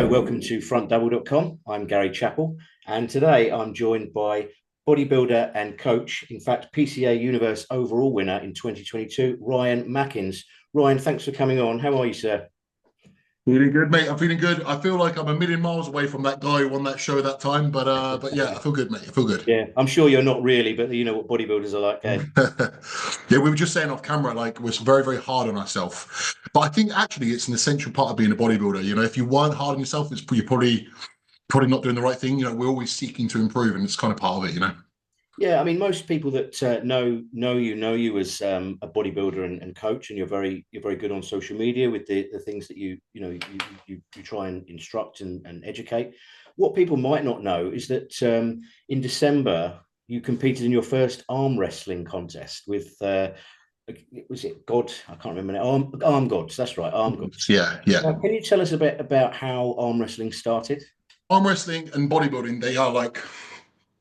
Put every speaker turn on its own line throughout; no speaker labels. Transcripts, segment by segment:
Hello, welcome to frontdouble.com. I'm Gary Chappell, and today I'm joined by bodybuilder and coach, in fact, PCA Universe overall winner in 2022, Ryan Mackins. Ryan, thanks for coming on. How are you, sir?
Feeling good, mate. I'm feeling good. I feel like I'm a million miles away from that guy who won that show that time, but yeah, I feel good, mate. I feel good.
Yeah, I'm sure you're not really, but you know what bodybuilders are like, eh?
Yeah, we were just saying off camera, like we're very, very hard on ourselves. But I think actually it's an essential part of being a bodybuilder. You know, if you weren't hard on yourself, you're probably not doing the right thing. You know, we're always seeking to improve, and it's kind of part of it. You know.
Yeah, I mean, most people that know you as a bodybuilder and coach, and you're very good on social media with the things that you try and instruct and educate. What people might not know is that in December you competed in your first arm wrestling contest with was it God? I can't remember now. Arm Gods. That's right, Arm Gods.
Yeah, yeah.
Now, can you tell us a bit about how arm wrestling started?
Arm wrestling and bodybuilding, they are like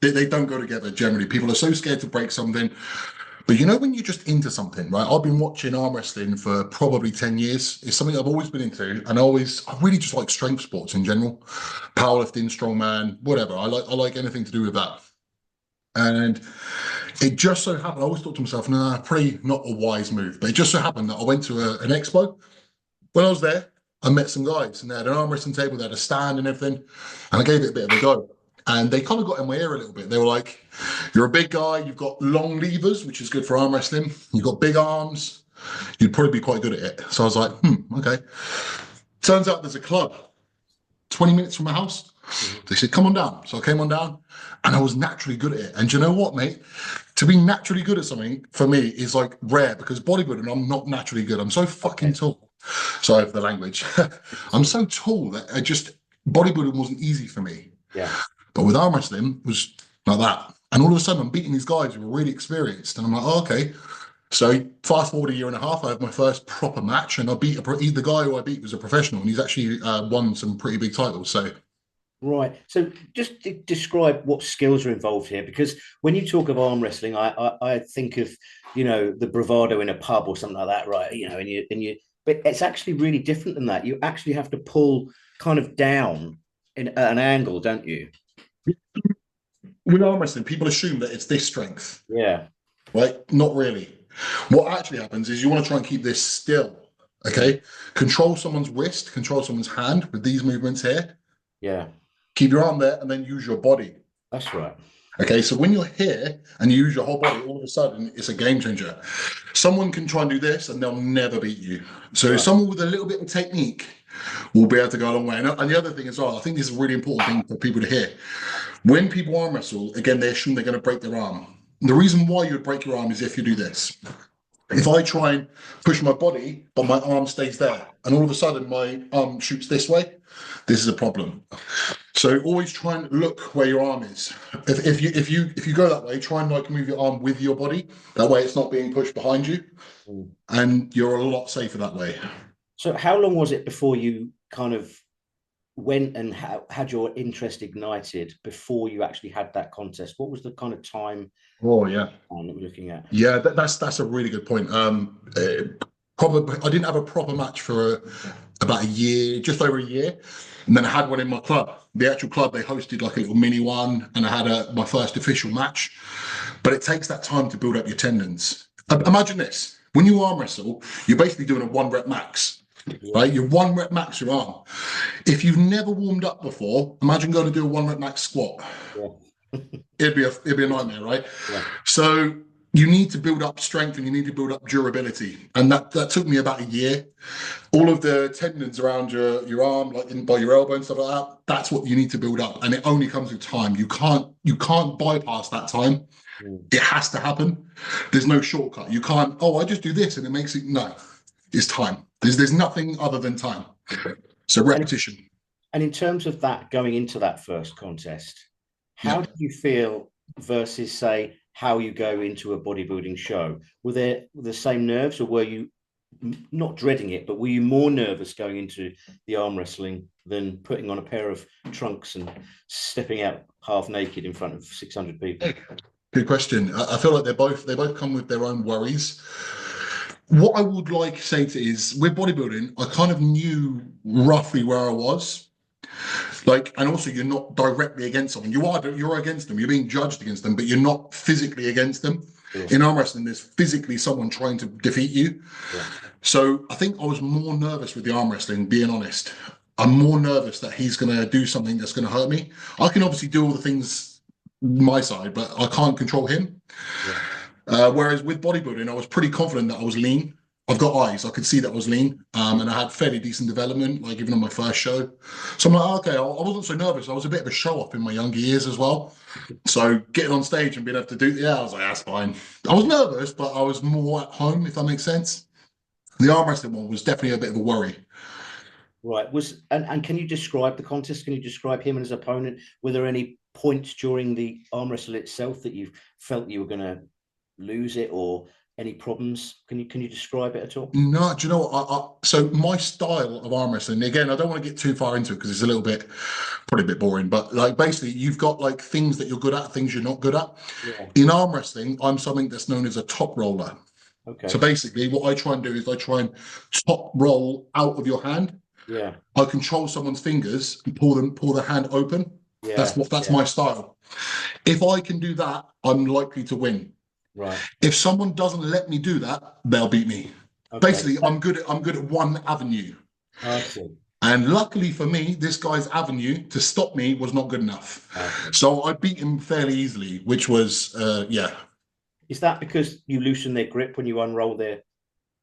they don't go together generally. People are so scared to break something. But you know, when you're just into something, right? I've been watching arm wrestling for probably 10 years. It's something I've always been into. And I really just like strength sports in general. Powerlifting, strongman, whatever. I like anything to do with that. And it just so happened, I always thought to myself, nah, probably not a wise move. But it just so happened that I went to an expo. When I was there, I met some guys and they had an arm wrestling table, they had a stand and everything. And I gave it a bit of a go. And they kind of got in my ear a little bit. They were like, you're a big guy, you've got long levers, which is good for arm wrestling. You've got big arms, you'd probably be quite good at it. So I was like, okay. Turns out there's a club 20 minutes from my house. They said, come on down. So I came on down and I was naturally good at it. And you know what, mate? To be naturally good at something for me is like rare because bodybuilding, I'm not naturally good. I'm so fucking tall. Sorry for the language. I'm so tall that bodybuilding wasn't easy for me.
Yeah.
But with arm wrestling, it was like that. And all of a sudden, I'm beating these guys who were really experienced. And I'm like, oh, okay. So fast forward a year and a half, I had my first proper match. And the guy who I beat was a professional. And he's actually won some pretty big titles. So,
Right. So just describe what skills are involved here, because when you talk of arm wrestling, I think of, the bravado in a pub or something like that, right? But it's actually really different than that. You actually have to pull kind of down at an angle, don't you?
with arm wrestling, people assume that it's this strength,
Yeah.
right? Not really. What actually happens is you want to try and keep this still. Okay. Control someone's wrist, control someone's hand with these movements here.
Yeah.
Keep your arm there and then use your body.
That's right.
Okay, so when you're here and you use your whole body, all of a sudden it's a game changer. Someone can try and do this and they'll never beat you. So
Right.
someone with a little bit of technique will be able to go a long way. And the other thing as well, I think this is a really important thing for people to hear. When people arm wrestle, again, they assume they're going to break their arm. The reason why you would break your arm is if you do this. If I try and push my body, but my arm stays there, and all of a sudden my arm shoots this way, this is a problem. So always try and look where your arm is. If you go that way, try and like move your arm with your body. That way it's not being pushed behind you,
Mm.
and you're a lot safer that way.
So how long was it before you kind of went and had your interest ignited before you actually had that contest? What was the kind of time
Oh yeah,
that we're looking at?
yeah. That's a really good point. Probably I didn't have a proper match for about a year, just over a year, and then I had one in my club. The actual club, they hosted like a little mini one, and I had my first official match. But it takes that time to build up your tendons. Imagine this: when you arm wrestle, you're basically doing a 1 rep max,
Yeah.
right? You're 1 rep max your arm. If you've never warmed up before, imagine going to do a 1 rep max squat.
Yeah.
It'd be a nightmare, right?
Yeah.
So you need to build up strength and you need to build up durability, and that took me about a year. All of the tendons around your arm, like by your elbow and stuff like that, that's what you need to build up, and it only comes with time. You can't bypass that time.
Mm.
It has to happen. There's no shortcut. You can't. Oh, I just do this and it makes it. No, it's time. There's nothing other than time. So
And
repetition.
and in terms of that going into that first contest, how
Yeah.
did you feel versus say how you go into a bodybuilding show? Were there the same nerves, or were you not dreading it, but were you more nervous going into the arm wrestling than putting on a pair of trunks and stepping out half naked in front of 600 people?
Good question. I feel like they both come with their own worries. What I would like to say to is with bodybuilding, I kind of knew roughly where I was. Like, and also you're not directly against someone. You're against them. You're being judged against them, but you're not physically against them.
Sure.
In arm wrestling, there's physically someone trying to defeat you.
Yeah.
So I think I was more nervous with the arm wrestling, being honest. I'm more nervous that he's going to do something that's going to hurt me. I can obviously do all the things my side, but I can't control him.
Yeah.
Whereas with bodybuilding, I was pretty confident that I was lean. I've got eyes. I could see that I was lean, and I had fairly decent development, like even on my first show. So I'm like, okay, I wasn't so nervous. I was a bit of a show off in my younger years as well. So getting on stage and being able to do, yeah, I was like, that's fine. I was nervous, but I was more at home, if that makes sense. The arm wrestling one was definitely a bit of a worry.
Right. And can you describe the contest? Can you describe him and his opponent? Were there any points during the arm wrestle itself that you felt you were going to lose it, or any problems? Can you describe it at all?
No, do you know what? So my style of arm wrestling, again, I don't want to get too far into it because it's a little bit, probably a bit boring, but like basically you've got like things that you're good at, things you're not good at.
Yeah.
In arm wrestling, I'm something that's known as a top roller.
Okay.
So basically what I try and do is I try and top roll out of your hand.
Yeah.
I control someone's fingers and pull the hand open.
Yeah.
That's my style. If I can do that, I'm likely to win.
Right.
If someone doesn't let me do that, they'll beat me. Okay. Basically, I'm good at one avenue.
I see.
And luckily for me, this guy's avenue to stop me was not good enough. Okay. So I beat him fairly easily, which was yeah.
Is that because you loosen their grip when you unroll their?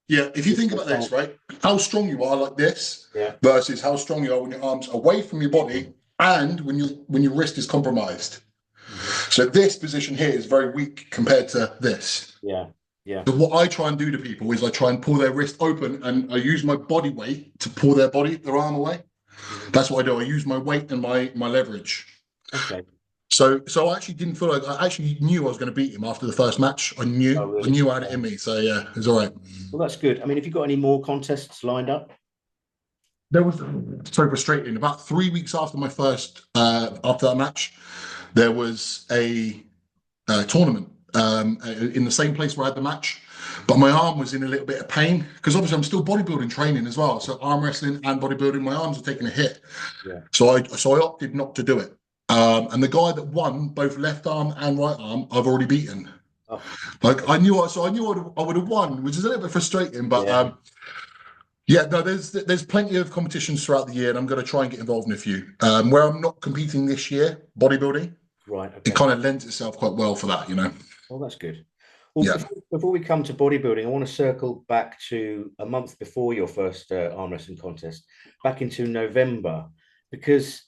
Yeah, if you think about this, right? How strong you are like this,
yeah,
versus how strong you are when your arms are away from your body and when your wrist is compromised. Mm-hmm. So this position here is very weak compared to this.
Yeah, yeah.
So what I try and do to people is I try and pull their wrist open and I use my body weight to pull their arm away. Mm-hmm. That's what I do. I use my weight and my leverage.
Okay.
So I actually didn't feel like I actually knew I was going to beat him after the first match. I knew I had it in me. So yeah, it was all right.
Well, that's good. I mean, have you got any more contests lined up?
There was so frustrating. About 3 weeks after my first after that match, there was a tournament in the same place where I had the match, but my arm was in a little bit of pain because obviously I'm still bodybuilding training as well. So arm wrestling and bodybuilding, my arms are taking a hit. Yeah. So I opted not to do it. And the guy that won both left arm and right arm, I've already beaten. Oh. Like I knew I would have won, which is a little bit frustrating. But yeah, no, there's plenty of competitions throughout the year, and I'm going to try and get involved in a few. Where I'm not competing this year, bodybuilding.
Right. Okay.
It kind of lends itself quite well for that, you know.
Well, that's good. Well, yeah. Before we come to bodybuilding, I want to circle back to a month before your first arm wrestling contest, back into November, because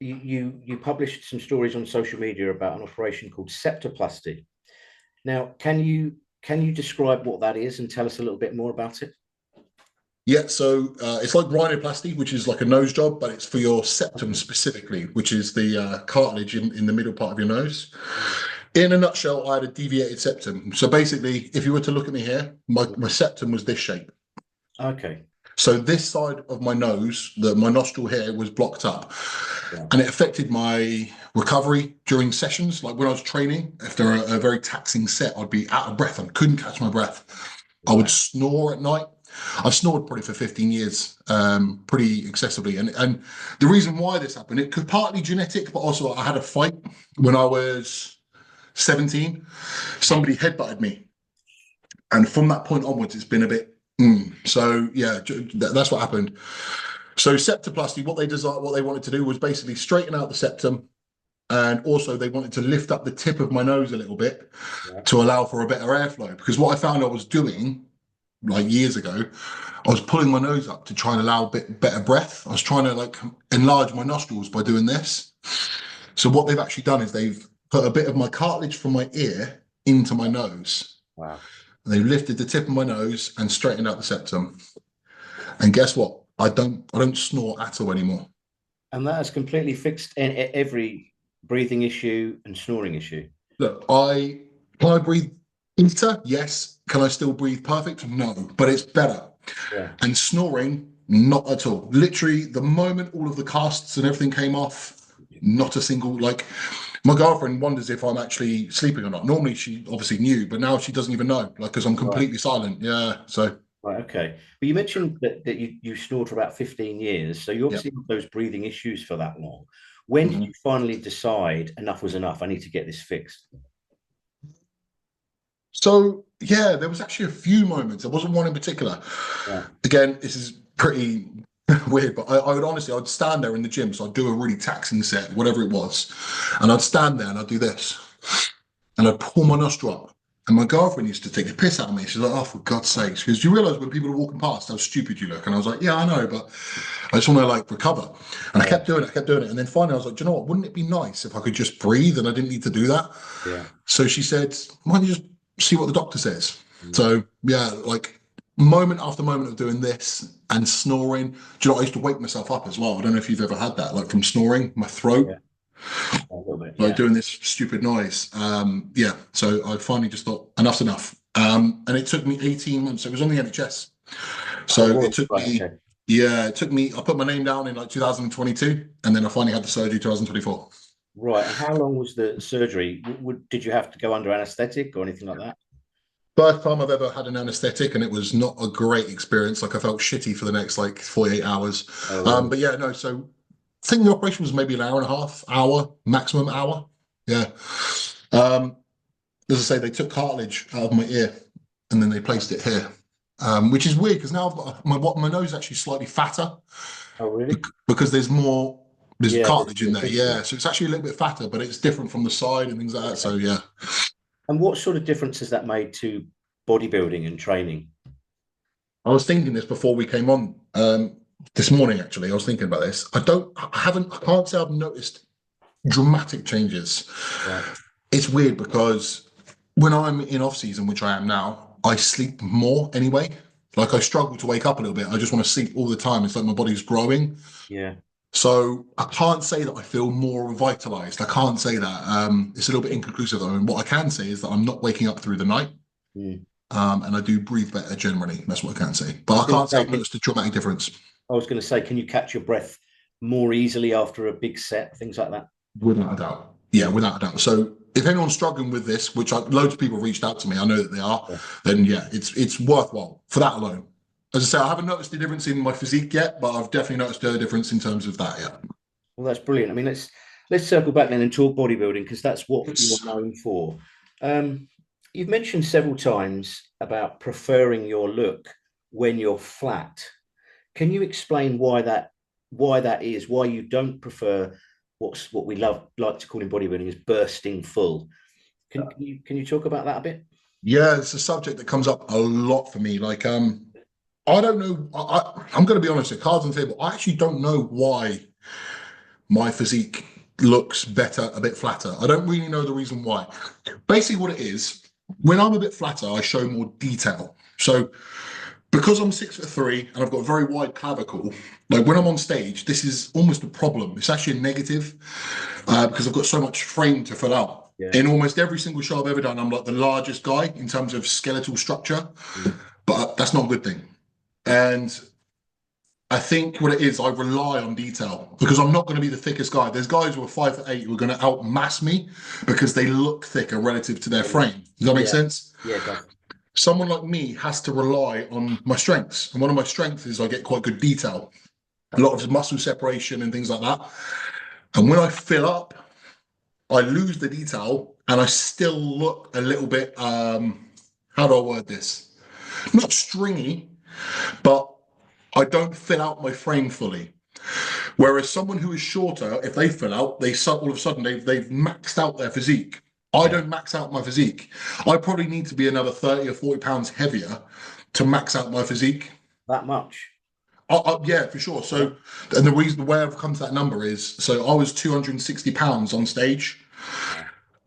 you published some stories on social media about an operation called septoplasty. Now, can you describe what that is and tell us a little bit more about it?
Yeah, so it's like rhinoplasty, which is like a nose job, but it's for your septum specifically, which is the cartilage in the middle part of your nose. In a nutshell, I had a deviated septum. So basically, if you were to look at me here, my septum was this shape. Okay. So this side of my nose, my nostril here was blocked up. Yeah. And it affected my recovery during sessions. Like when I was training, after a very taxing set, I'd be out of breath and couldn't catch my breath. I would snore at night. I've snored probably for 15 years, pretty excessively. And the reason why this happened, it could partly genetic, but also I had a fight when I was 17. Somebody headbutted me. And from that point onwards, it's been a bit, So yeah, that's what happened. So septoplasty, what they wanted to do was basically straighten out the septum. And also they wanted to lift up the tip of my nose a little bit to allow for a better airflow. Because what I found I was doing like years ago, I was pulling my nose up to try and allow a bit better breath. I was trying to like enlarge my nostrils by doing this. So what they've actually done is they've put a bit of my cartilage from my ear into my nose. Wow. And they've lifted the tip of my nose and straightened out the septum. And guess what? I don't snore at all anymore. And that has completely fixed every breathing issue and snoring issue. Look, can I breathe better? Yes. Can I still breathe perfect? No, but it's better. Yeah. And snoring, not at all. Literally, the moment all of the casts and everything came off, not a single, like, my girlfriend wonders if I'm actually sleeping or not. Normally, she obviously knew, but now she doesn't even know, like, because I'm completely silent. Yeah, so.
Right, okay. But you mentioned that you snored for about 15 years. So you
Yeah.
obviously had those breathing issues for that long. When did you finally decide enough was enough? I need to get this fixed.
So yeah, there was actually a few moments. There wasn't one in particular.
Right.
Again, this is pretty weird, but I would honestly, I'd stand there in the gym. So I'd do a really taxing set, whatever it was. And I'd stand there and I'd do this. And I'd pull my nostril up. And my girlfriend used to take the piss out of me. She's like, oh, for God's sakes. Because you realize when people are walking past how stupid you look. And I was like, yeah, I know, but I just want to like recover. And I kept doing it, I kept doing it. And then finally I was like, do you know what? Wouldn't it be nice if I could just breathe and I didn't need to do that?
Yeah.
So she said, why don't you just see what the doctor says?
Mm.
So yeah, like moment after moment of doing this and snoring. Do you know, I used to wake myself up as well. I don't know if you've ever had that, like from snoring, my throat,
Yeah. A little bit.
like
Yeah.
doing this stupid noise. Yeah. So I finally just thought enough's enough. And it took me 18 months. It was on the NHS. So
Oh,
it took
right,
me,
okay.
yeah, it took me, I put my name down in like 2022, and then I finally had the surgery 2024.
Right. And how long was the surgery? Did you have to go under anesthetic or anything like that?
First time I've ever had an anesthetic, and it was not a great experience. Like I felt shitty for the next like 48 hours.
Oh, really?
But yeah, no. So I think the operation was maybe an hour and a half, hour, maximum hour. Yeah. Um, as I say, they took cartilage out of my ear and then they placed it here, which is weird because now I've got my nose is actually slightly fatter
Oh, really?
because there's
Yeah,
cartilage in
the
there.
tissue.
Yeah, so it's actually a little bit fatter, but it's different from the side and things like that. So
Okay.
yeah.
And what sort of difference has that made to bodybuilding and training?
I was thinking this before we came on this morning. Actually, I was thinking about this. I can't say I've noticed dramatic changes.
Right.
It's weird because when I'm in off season, which I am now, I sleep more anyway. Like I struggle to wake up a little bit. I just want to sleep all the time. It's like my body's growing.
Yeah.
So I can't say that I feel more revitalized. I can't say that. It's a little bit inconclusive though. And what I can say is that I'm not waking up through the night.
Mm.
And I do breathe better generally. That's what I can say.
I
But
was
I
going to
can't say
say,
I've noticed a dramatic difference.
can you catch your breath more easily after a big set, things like that?
Without a doubt. Yeah, without a doubt. So if anyone's struggling with this, which loads of people have reached out to me, I know that they are,
Yeah.
then yeah, it's worthwhile for that alone. As I say, I haven't noticed the difference in my physique yet, but I've definitely noticed a difference in terms of that. Yeah.
Well, that's brilliant. I mean, let's circle back then and talk bodybuilding because that's what you're
It's,
known for. Um, you've mentioned several times about preferring your look when you're flat. Can you explain why that is? Why you don't prefer what we like to call in bodybuilding is bursting full? Can you talk about that a bit?
yeah, it's a subject that comes up a lot for me. Like, I don't know. I'm going to be honest. At cards on the table, I actually don't know why my physique looks better, a bit flatter. I don't really know the reason why. Basically, what it is, when I'm a bit flatter, I show more detail. So because I'm 6'3" and I've got a very wide clavicle, like when I'm on stage, this is almost a problem. It's actually a negative because I've got so much frame to fill out.
Yeah.
In almost every single show I've ever done, I'm like the largest guy in terms of skeletal structure,
Mm.
but that's not a good thing. And I think what it is, I rely on detail because I'm not going to be the thickest guy. There's guys who are 5'8" who are going to outmass me because they look thicker relative to their frame. Does that make
Yeah.
sense?
Yeah, it does.
Someone like me has to rely on my strengths. And one of my strengths is I get quite good detail, a lot of muscle separation and things like that. And when I fill up, I lose the detail and I still look a little bit, how do I word this? Not stringy, but I don't fill out my frame fully. Whereas someone who is shorter, if they fill out, all of a sudden they've maxed out their physique. I
Yeah.
don't max out my physique. I probably need to be another 30 or 40 pounds heavier to max out my physique.
That much.
Yeah, for sure.
Yeah.
So, and the way I've come to that number is, so I was 260 pounds on stage.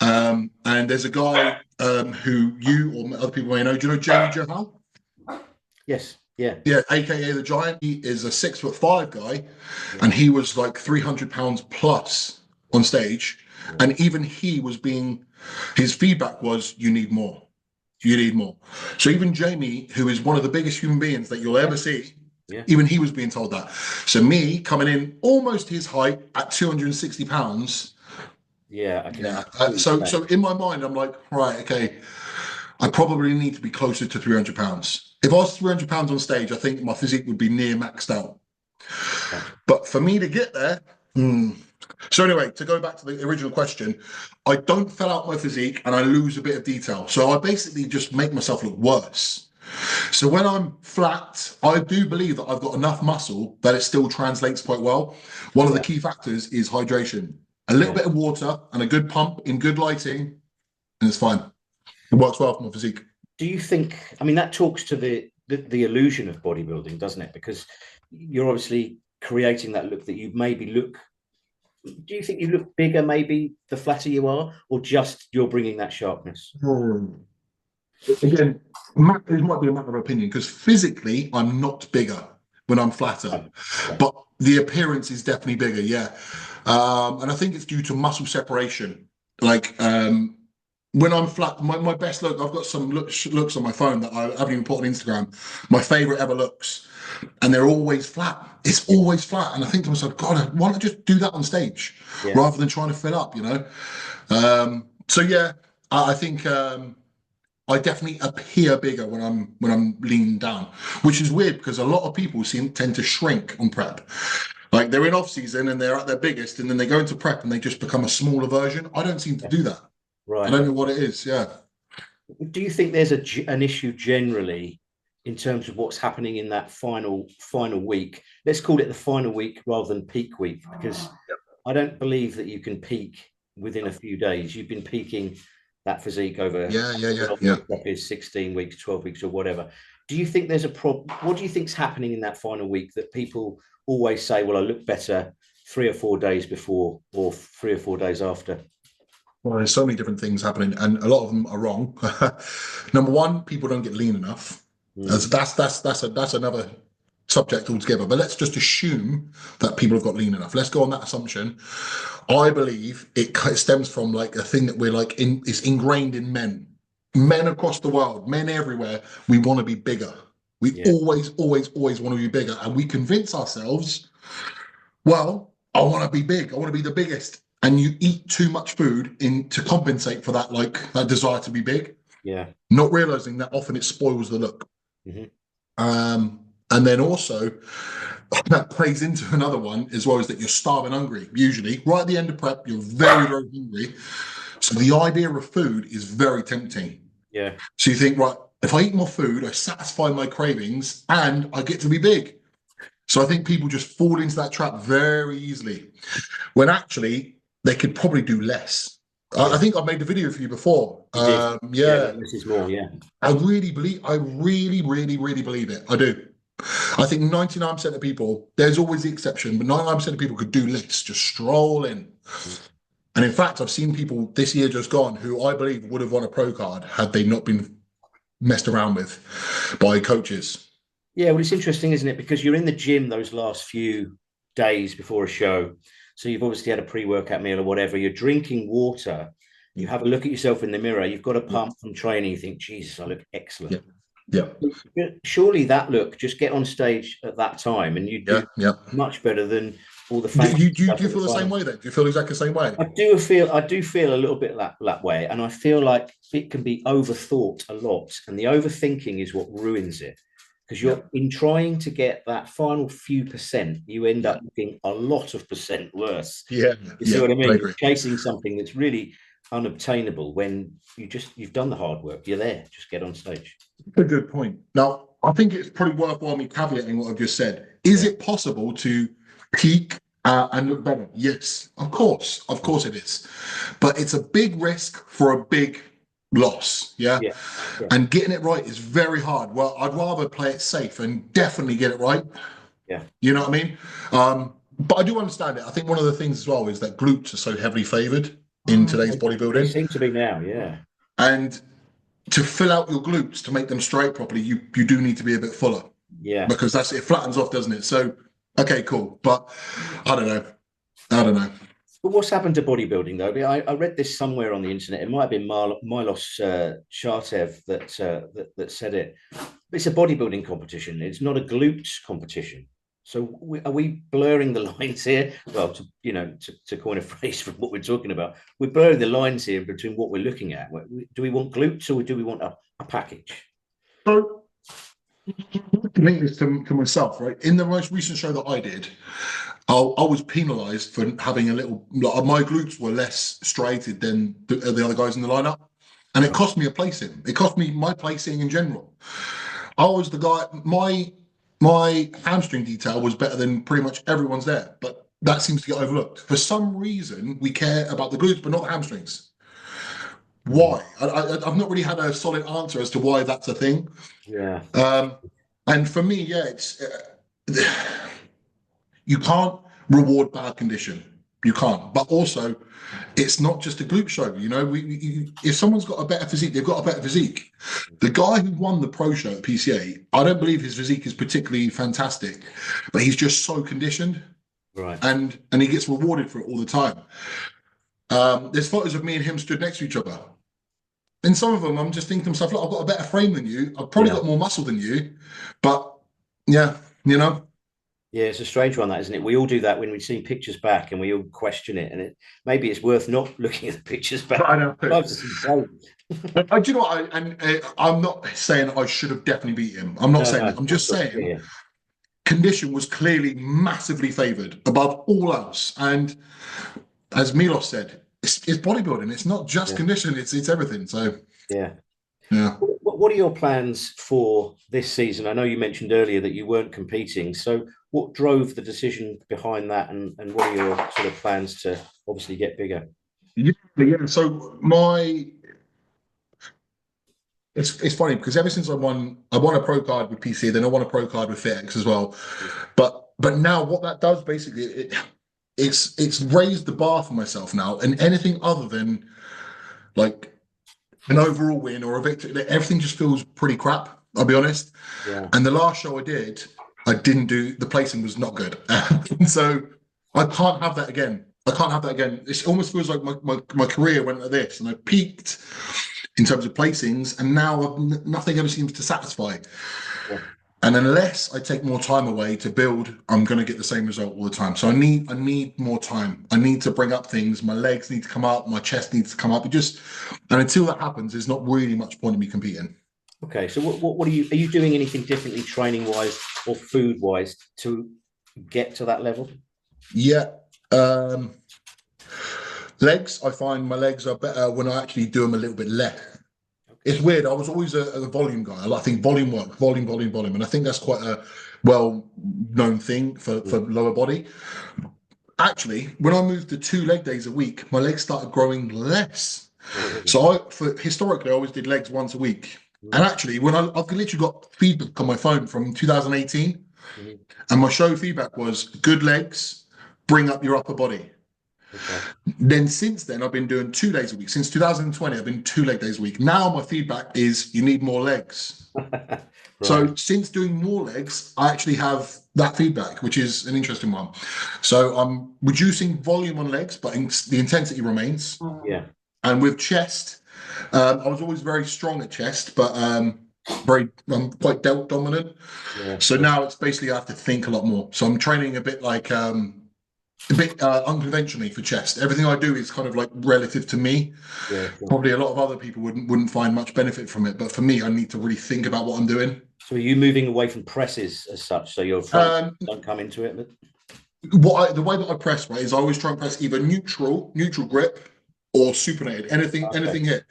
And there's a guy who you or other people may know. Do you know Jamie Johal?
Yes. Yeah.
Yeah, aka the Giant. He is a 6'5" guy,
Yeah.
and he was like 300 pounds plus on stage.
Yeah.
And even he was his feedback was, you need more. You need more. So even Jamie, who is one of the biggest human beings that you'll ever see,
Yeah.
even he was being told that. So me coming in almost his height at 260 pounds.
Yeah.
Yeah.
I can
So in my mind, I'm like, right, okay. I probably need to be closer to 300 pounds. If I was 300 pounds on stage, I think my physique would be near maxed out. But for me to get there, So anyway, to go back to the original question, I don't fill out my physique and I lose a bit of detail. So I basically just make myself look worse. So when I'm flat, I do believe that I've got enough muscle that it still translates quite well. One of the key factors is hydration. A little bit of water and a good pump in good lighting, and it's fine. It works well for my physique.
Do you think, I mean, that talks to the illusion of bodybuilding, doesn't it? Because you're obviously creating that look that you maybe look, do you think you look bigger maybe the flatter you are, or just you're bringing that sharpness?
Again, it might be a matter of opinion, because physically I'm not bigger when I'm flatter, but the appearance is definitely bigger, yeah. And I think it's due to muscle separation. Like when I'm flat, my best look, I've got some looks on my phone that I haven't even put on Instagram, my favorite ever looks, and they're always flat. It's always flat. And I think to myself, God, why don't I just do that on stage rather than trying to fill up, you know? So yeah, I think I definitely appear bigger when I'm leaning down, which is weird because a lot of people tend to shrink on prep. Like they're in off season and they're at their biggest, and then they go into prep and they just become a smaller version. I don't seem to do that.
Right.
I don't know what it is. Yeah.
Do you think there's an issue generally in terms of what's happening in that final week? Let's call it the final week rather than peak week, because I don't believe that you can peak within a few days. You've been peaking that physique over is 16 weeks, 12 weeks, or whatever. Do you think there's a problem? What do you think's happening in that final week that people always say, well, I look better 3 or 4 days before or 3 or 4 days after?
Well, there's so many different things happening, and a lot of them are wrong. Number one, people don't get lean enough. That's another subject altogether. But let's just assume that people have got lean enough. Let's go on that assumption. I believe it stems from like a thing that we're like it's ingrained in men across the world, men everywhere. We want to be bigger. We always want to be bigger, and we convince ourselves, well, I want to be big. I want to be the biggest. And you eat too much food to compensate for that, like that desire to be big.
Yeah.
Not realizing that often it spoils the look. And then also that plays into another one as well, is that you're starving hungry. Usually, right at the end of prep, you're very, very hungry. So the idea of food is very tempting.
Yeah.
So you think, right, if I eat more food, I satisfy my cravings and I get to be big. So I think people just fall into that trap very easily, when actually they could probably do less. I think I've made a video for you before.
This is more. Yeah.
I really believe it. I do. I think 99% of people, there's always the exception, but 99% of people could do less, just stroll in. And in fact, I've seen people this year just gone who I believe would have won a pro card had they not been messed around with by coaches.
Yeah, well, it's interesting, isn't it? Because you're in the gym those last few days before a show. So you've obviously had a pre-workout meal or whatever. You're drinking water. You have a look at yourself in the mirror. You've got a pump from training. You think, Jesus, I look excellent.
Yeah.
Surely that look, just get on stage at that time and you do much better than all the fans.
Do you feel the same way then? Do you feel exactly the same way?
I do feel a little bit that way. And I feel like it can be overthought a lot. And the overthinking is what ruins it. Because you're in trying to get that final few percent, you end up looking a lot of percent worse. You see what I mean? You're chasing something that's really unobtainable when you've done the hard work. You're there. Just get on stage.
A good point. Now, I think it's probably worthwhile me caveating what I've just said. Is it possible to peak and look better? Yes, of course it is. But it's a big risk for a big loss. And getting it right is very hard. Well, I'd rather play it safe and definitely get it right. You know what I mean? But I do understand it. I think one of the things as well is that glutes are so heavily favored in today's bodybuilding.
They seem to be now.
And to fill out your glutes, to make them straight properly, you do need to be a bit fuller. Because it flattens off, doesn't it? So okay, cool. But I don't know.
But what's happened to bodybuilding, though? I read this somewhere on the internet. It might have been Milos Chartev that said it. It's a bodybuilding competition. It's not a glutes competition. So are we blurring the lines here? Well, to coin a phrase from what we're talking about, we're blurring the lines here between what we're looking at. Do we want glutes or do we want a a package?
So to link this to myself, right? In the most recent show that I did, I was penalised for having a little. Like, my glutes were less striated than the other guys in the lineup, and it cost me a placing. It cost me my placing in general. I was the guy. My hamstring detail was better than pretty much everyone's there, but that seems to get overlooked. For some reason, we care about the glutes, but not the hamstrings. Why? I've not really had a solid answer as to why that's a thing.
Yeah.
And for me, yeah, it's you can't reward bad condition. You can't. But also, it's not just a glute show. You know, if someone's got a better physique, they've got a better physique. The guy who won the pro show at PCA, I don't believe his physique is particularly fantastic, but he's just so conditioned,
right?
And he gets rewarded for it all the time. There's photos of me and him stood next to each other. In some of them, I'm just thinking to myself, look, I've got a better frame than you. I've probably got more muscle than you, but yeah, you know.
Yeah, it's a strange one, that, isn't it? We all do that when we see pictures back, and we all question it. And maybe it's worth not looking at the pictures back.
I know.
Do
you know what? I'm not saying I should have definitely beat him. I'm not saying that. I'm just saying condition was clearly massively favoured above all else. And as Milos said, it's bodybuilding. It's not just condition. It's everything. So
yeah.
What
are your plans for this season? I know you mentioned earlier that you weren't competing. So what drove the decision behind that, and what are your sort of plans to obviously get bigger?
Yeah. So it's funny because ever since I won a pro card with PC, then I won a pro card with FitX as well. But now what that does basically, it's raised the bar for myself now, and anything other than like an overall win or a victory, everything just feels pretty crap, I'll be honest.
Yeah.
And the last show I didn't do, the placing was not good. So I can't have that again. It almost feels like my career went like this, and I peaked in terms of placings, and now nothing ever seems to satisfy. Yeah. And unless I take more time away to build, I'm going to get the same result all the time. So I need more time. I need to bring up things. My legs need to come up. My chest needs to come up. And until that happens, there's not really much point in me competing.
Okay. So what are you doing anything differently training wise or food wise to get to that level?
Yeah. Legs, I find my legs are better when I actually do them a little bit less. It's weird. I was always a volume guy. I think volume work, volume. And I think that's quite a well-known thing for lower body. Actually, when I moved to 2 leg days a week, my legs started growing less. So historically, I always did legs once a week. And actually, when I've literally got feedback on my phone from 2018, and my show feedback was good legs, bring up your upper body. Okay. Then since then, I've been doing 2 days a week. Since 2020, I've been 2 leg days a week. Now my feedback is you need more legs. Right. So since doing more legs, I actually have that feedback, which is an interesting one. So I'm reducing volume on legs, but the intensity remains.
Yeah.
And with chest, I was always very strong at chest, but I'm quite delt dominant. Yeah. So now it's basically I have to think a lot more. So I'm training a bit like unconventionally for chest. Everything I do is kind of like relative to me. Yeah, sure. Probably a lot of other people wouldn't find much benefit from it, but for me, I need to really think about what I'm doing.
So are you moving away from presses as such? So your front don't come into it? But...
the way that I press, right, is I always try and press either neutral grip or supinated. Anything here.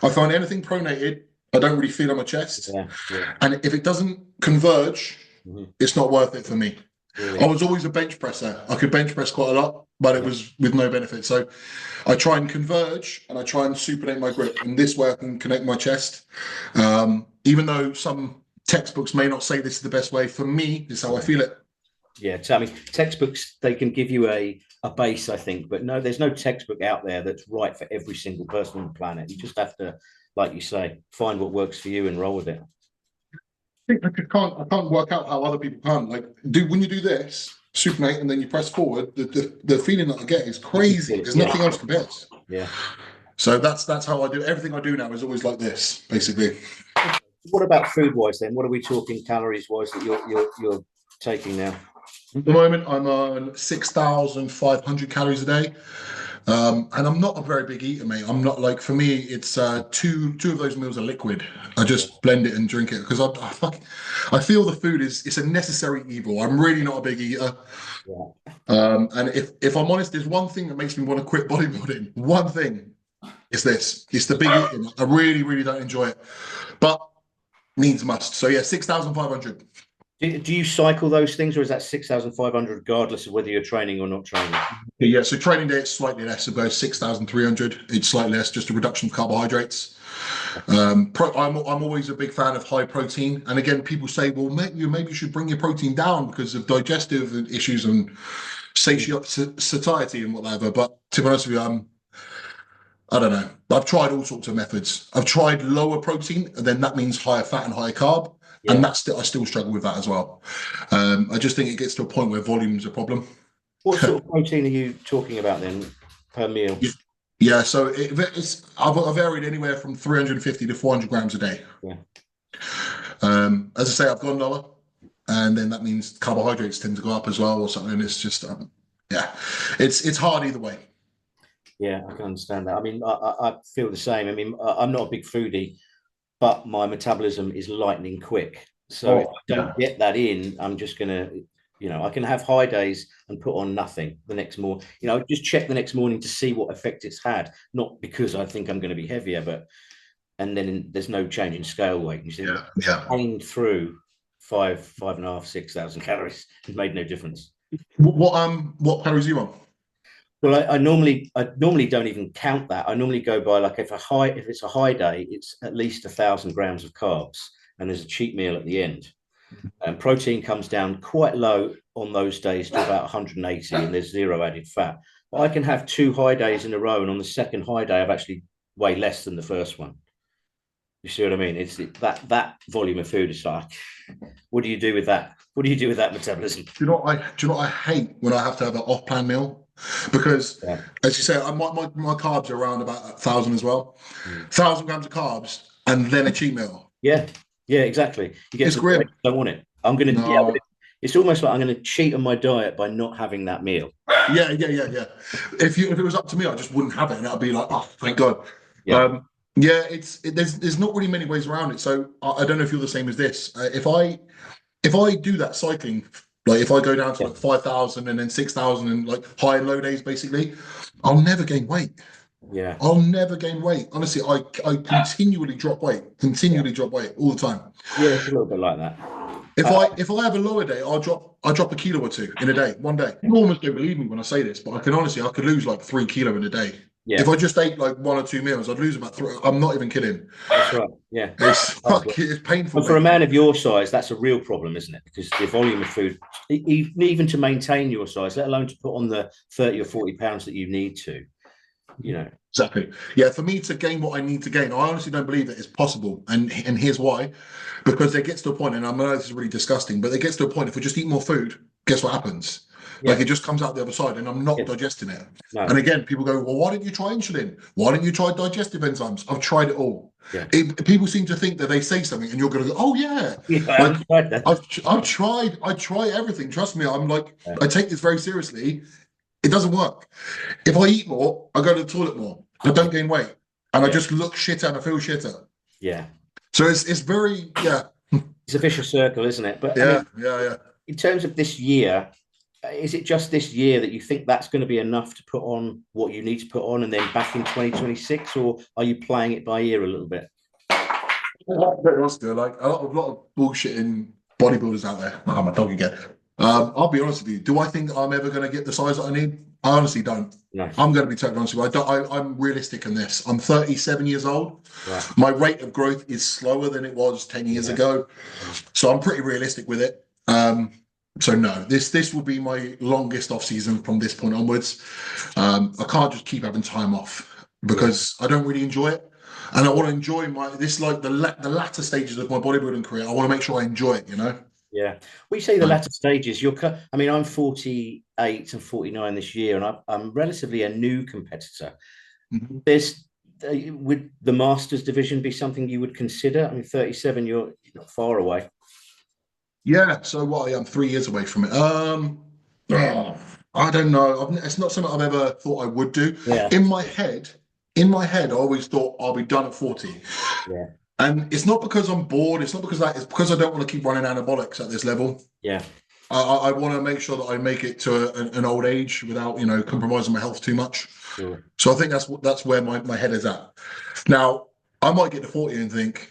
I find anything pronated, I don't really feel on my chest. Yeah. And if it doesn't converge, it's not worth it for me. Really? I was always a bench presser. I could bench press quite a lot, but it was with no benefit. So I try and converge and I try and supinate my grip. And this way I can connect my chest. Even though some textbooks may not say this is the best way, for me, this is how I feel it.
Yeah, I mean, textbooks, they can give you a base, I think, but no, there's no textbook out there that's right for every single person on the planet. You just have to, like you say, find what works for you and roll with it.
I can't work out how other people can. Like, when you do this, supinate, and then you press forward, the feeling that I get is crazy. There's nothing else compares.
Yeah.
So that's how I do. Everything I do now is always like this, basically.
What about food wise then? What are we talking calories wise that you're taking now?
At the moment, I'm on 6,500 calories a day. And I'm not a very big eater, mate. I'm not like, for me, it's two of those meals are liquid. I
Yeah.
just blend it and drink it because I feel the food is it's a necessary evil. I'm really not a big eater.
Yeah.
And if I'm honest, there's one thing that makes me want to quit bodybuilding. One thing is this. It's the big eating. I really, really don't enjoy it. But needs must. So yeah, 6,500.
Do you cycle those things, or is that 6,500 regardless of whether you're training or not training?
Yeah, so training day it's slightly less. It goes 6,300. It's slightly less, just a reduction of carbohydrates. I'm always a big fan of high protein. And again, people say, well, maybe you should bring your protein down because of digestive issues and satiety and whatever. But to be honest with you, I don't know. I've tried all sorts of methods. I've tried lower protein, and then that means higher fat and higher carb. And
Yeah.
I still struggle with that as well. I just think it gets to a point where volume's a problem.
What sort of protein are you talking about then per meal?
Yeah, so I've varied anywhere from 350 to 400 grams a day.
Yeah.
As I say, I've gone lower, and then that means carbohydrates tend to go up as well, or something. It's just, yeah, it's hard either way.
Yeah, I can understand that. I mean, I feel the same. I mean, I'm not a big foodie, but my metabolism is lightning quick. So if I don't get that in, I'm just gonna, I can have high days and put on nothing the next morning. Just check the next morning to see what effect it's had, not because I think I'm going to be heavier, and then there's no change in scale weight. You see, pain through 5.5, 6,000 calories. It made no difference.
What calories are you on?
Well, I normally don't even count that. I normally go by like if it's a high day, it's at least 1,000 grams of carbs, and there's a cheat meal at the end. And protein comes down quite low on those days to about 180, and there's zero added fat. But I can have 2 high days in a row, and on the second high day, I've actually way less than the first one. You see what I mean? It's that volume of food is like, what do you do with that? What do you do with that metabolism?
Do you know what I hate when I have to have an off-plan meal? Because as you say, my carbs are around about 1,000 as well. 1,000 grams of carbs and then a cheat meal.
Yeah, exactly. You get
it's grim.
I don't want it. It's almost like I'm gonna cheat on my diet by not having that meal.
Yeah. If it was up to me, I just wouldn't have it, and I'd be like, oh, thank God.
Yeah.
There's not really many ways around it. So I don't know if you're the same as this. If I do that cycling, like if I go down to like 5,000 and then 6,000 and like high and low days, basically, I'll never gain weight.
Yeah.
I'll never gain weight. Honestly, I continually drop weight all the time.
Yeah, it's a little bit like that.
If I have a lower day, I'll drop a kilo or 2 in a day, one day. You almost don't believe me when I say this, but I could lose like 3 kilo in a day. Yeah. If I just ate like 1 or 2 meals, I'd lose about 3. I'm not even kidding.
That's right. Yeah.
It's painful.
But for a man of your size, that's a real problem, isn't it? Because the volume of food, even to maintain your size, let alone to put on the 30 or 40 pounds that you need to,
Exactly. Yeah. For me to gain what I need to gain, I honestly don't believe that it's possible. And here's why. Because there gets to a point, and I know this is really disgusting, but it gets to a point, if we just eat more food, guess what happens? Yeah. Like it just comes out the other side, and I'm not digesting it. No. And again, people go, well, why didn't you try insulin? Why didn't you try digestive enzymes? I've tried it all. Yeah. People seem to think that they say something and you're going to go, oh yeah. I've tried. I try everything. Trust me. I'm like, I take this very seriously. It doesn't work. If I eat more, I go to the toilet more. I don't gain weight, and I just look shitter and I feel shitter.
Yeah.
So it's very
It's a vicious circle, isn't it? But
yeah.
In terms of this year, is it just this year that you think that's going to be enough to put on what you need to put on, and then back in 2026, or are you playing it by ear a little bit?
Like a lot of bullshitting bodybuilders out there. Oh, my dog again. I'll be honest with you. Do I think I'm ever going to get the size that I need? I honestly don't. No. I'm going to be totally honest with you. I'm realistic in this. I'm 37 years old. Right. My rate of growth is slower than it was 10 years ago. So I'm pretty realistic with it. So no, this will be my longest off season from this point onwards. I can't just keep having time off because I don't really enjoy it. And I want to enjoy the latter stages of my bodybuilding career. I want to make sure I enjoy it,
Yeah. We say the latter stages. I'm 48 and 49 this year, and I'm relatively a new competitor. Mm-hmm. Would the Masters division be something you would consider? I mean, 37, you're not far away.
Yeah. So what? I'm 3 years away from it. I don't know. It's not something I've ever thought I would do.
Yeah.
In my head, I always thought I'll be done at 40.
Yeah.
And it's not because I'm bored. It's not because it's because I don't want to keep running anabolics at this level.
Yeah.
I want to make sure that I make it to an old age without, compromising my health too much.
Sure.
So I think that's where my head is at. Now, I might get to 40 and think,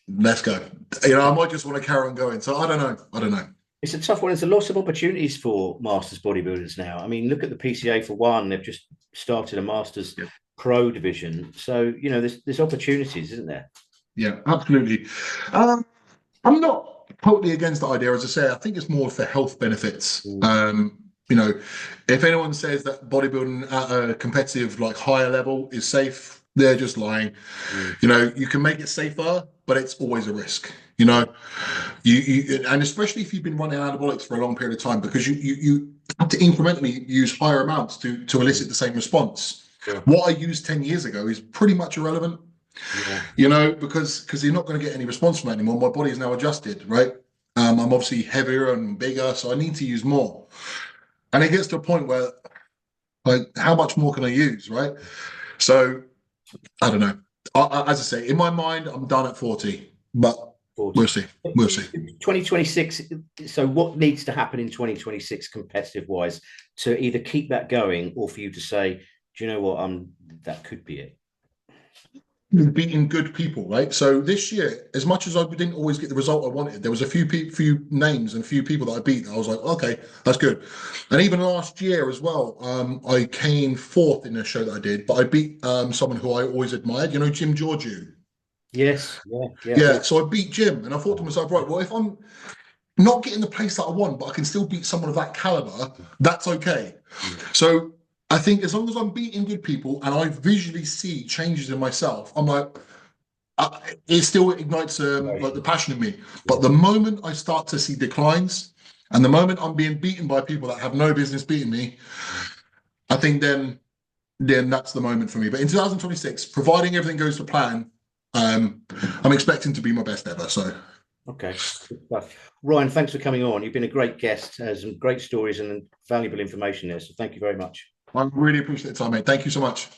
let's go. I might just want to carry on going. So I don't know.
It's a tough one. There's a lot of opportunities for masters bodybuilders now. I mean, look at the PCA for one. They've just started a masters pro division. So, there's opportunities, isn't there?
Yeah, absolutely. I'm not totally against the idea. As I say, I think it's more for health benefits. If anyone says that bodybuilding at a competitive, like higher level is safe, they're just lying. You can make it safer, but it's always a risk. You and especially if you've been running anabolics for a long period of time, because you have to incrementally use higher amounts to elicit the same response.
Sure.
What I used 10 years ago is pretty much irrelevant. Because you're not going to get any response from it anymore. My body is now adjusted, right? I'm obviously heavier and bigger, so I need to use more. And it gets to a point where, like, how much more can I use, right? So, I don't know. As I say, in my mind, I'm done at 40, but
40.
We'll see.
2026. So what needs to happen in 2026 competitive wise to either keep that going or for you to say, do you know what? That could be it.
Beating good people, right? So this year, as much as I didn't always get the result I wanted, there was a few names and a few people that I beat. I was like, okay, that's good. And even last year as well, I came fourth in a show that I did, but I beat someone who I always admired. Jim Georgiou.
Yes.
Yeah. So I beat Jim, and I thought to myself, right, well, if I'm not getting the place that I want, but I can still beat someone of that caliber, that's okay. So I think as long as I'm beating good people and I visually see changes in myself, I'm like, it still ignites like the passion in me. But the moment I start to see declines, and the moment I'm being beaten by people that have no business beating me, I think then that's the moment for me. But in 2026, providing everything goes to plan, I'm expecting to be my best ever. So.
Okay. Ryan, thanks for coming on. You've been a great guest, some great stories and valuable information there. So thank you very much.
I really appreciate the time, mate. Thank you so much.